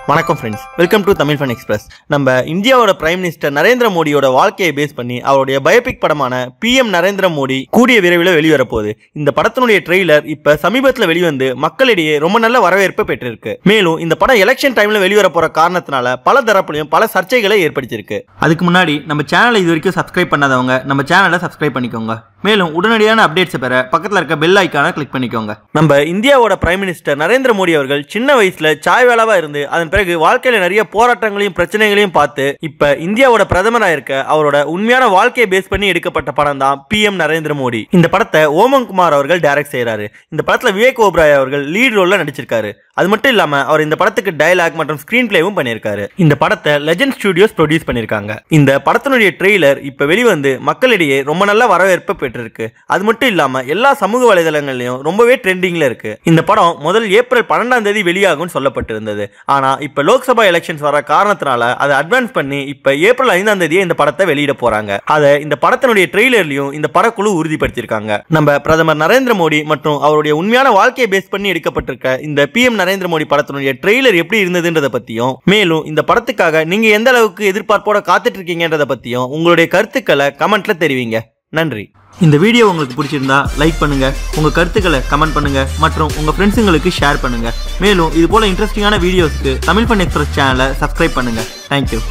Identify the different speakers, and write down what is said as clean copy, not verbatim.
Speaker 1: வணக்கம் friends, welcome to Tamil fun express. நம்ம இந்தியாவோட பிரைம் மினிஸ்டர் நரேந்திர மோடியோட வாழ்க்கையை பேஸ் பண்ணி அவருடைய பயோபிக் படமான PM நரேந்திர மோடி கூடிய விரைவில் வெளிவரப்போகுது. இந்த படத்தினுடைய ட்ரெய்லர் இப்ப சமீபத்தில் வெளிவந்து மக்களிடையே ரொம்ப நல்ல வரவேற்பு பெற்றிருக்கு. மேலும் இந்த படம் எலெக்ஷன் டைம்ல வெளிவர போற காரணத்தினால பல தரப்புலையும் பல சர்ச்சைகளை ஏற்படுத்தியிருக்கு. அதுக்கு முன்னாடி நம்ம சேனலை இது வரைக்கும் சப்ஸ்கிரைப் பண்ணாதவங்க நம்ம சேனலை சப்ஸ்கிரைப் பண்ணிக்கோங்க. மேலும் உடனடியான அப்டேட்ஸ் பெற பக்கத்தில் இருக்க பெல் ஐக்கானை கிளிக் பண்ணிக்கோங்க. நம்ம இந்தியாவோட பிரைம் மினிஸ்டர் நரேந்திர மோடி அவர்கள் சின்ன வயசுல சாய் வேளாவா இருந்து அதன் பிறகு வாழ்க்கையில நிறைய போராட்டங்களையும் பிரச்சனைகளையும் பார்த்து இப்ப இந்தியாவோட பிரதமரா இருக்க அவரோட உண்மையான வாழ்க்கையை பேஸ் பண்ணி எடுக்கப்பட்ட படம் தான் PM நரேந்திர மோடி. இந்த படத்தை ஓமன் குமார் அவர்கள் டைரக்ட் செய்யறாரு. இந்த படத்துல விவேக் ஓபராய் அவர்கள் லீட் ரோல்ல நடிச்சிருக்காரு. அது மட்டும் இல்லாம அவர் இந்த படத்துக்கு டயலாக் மற்றும் ஸ்கிரீன் பிளேவும் பண்ணியிருக்காரு. இந்த படத்தை லெஜெண்ட் ஸ்டுடியோஸ் ப்ரொடியூஸ் பண்ணிருக்காங்க. இந்த படத்தினுடைய ட்ரெய்லர் இப்ப வெளிவந்து மக்களிடையே ரொம்ப நல்ல வரவேற்பு பெற்றிருக்கு. அது மட்டும் இல்லாம எல்லா சமூக வலைதளங்களையும் ரொம்பவே ட்ரெண்டிங்ல இருக்கு. இந்த படம் முதல் ஏப்ரல் 12ஆம் தேதி வெளியாகும் சொல்லப்பட்டிருந்தது. ஆனா இப்ப லோக்சபா எலெக்ஷன்ஸ் வர காரணத்தினால அதை அட்வான்ஸ் பண்ணி இப்ப ஏப்ரல் 5ஆம் தேதியே இந்த படத்தை வெளியிட போறாங்க. அதை இந்த படத்தினுடைய ட்ரெய்லர்லயும் இந்த படக்குழு உறுதிப்படுத்தியிருக்காங்க. நம்ம பிரதமர் நரேந்திர மோடி மற்றும் அவருடைய உண்மையான வாழ்க்கையை பேஸ் பண்ணி எடுக்கப்பட்டிருக்க இந்த PM நரேந்திர மோடி படத்தினுடைய ட்ரெய்லர் எப்படி இருந்ததுன்றத பத்தியும், மேலும் இந்த படத்துக்காக நீங்க எந்த அளவுக்கு எதிர்பார்ப்போட காத்துட்டு இருக்கீங்கன்றத பத்தியும் உங்களுடைய கருத்துக்களை கமெண்ட்ல தெரிவிங்க. நன்றி. இந்த வீடியோ உங்களுக்கு பிடிச்சிருந்தா லைக் பண்ணுங்க, உங்க கருத்துக்களை கமெண்ட் பண்ணுங்க மற்றும் உங்க ஃப்ரெண்ட்ஸுங்களுக்கு ஷேர் பண்ணுங்க. மேலும் இது போல இன்ட்ரெஸ்டிங்கான வீடியோஸ்க்கு தமிழ் ஃபன் எக்ஸ்பிரஸ் சேனலை சப்ஸ்கிரைப் பண்ணுங்க. தேங்க்யூ.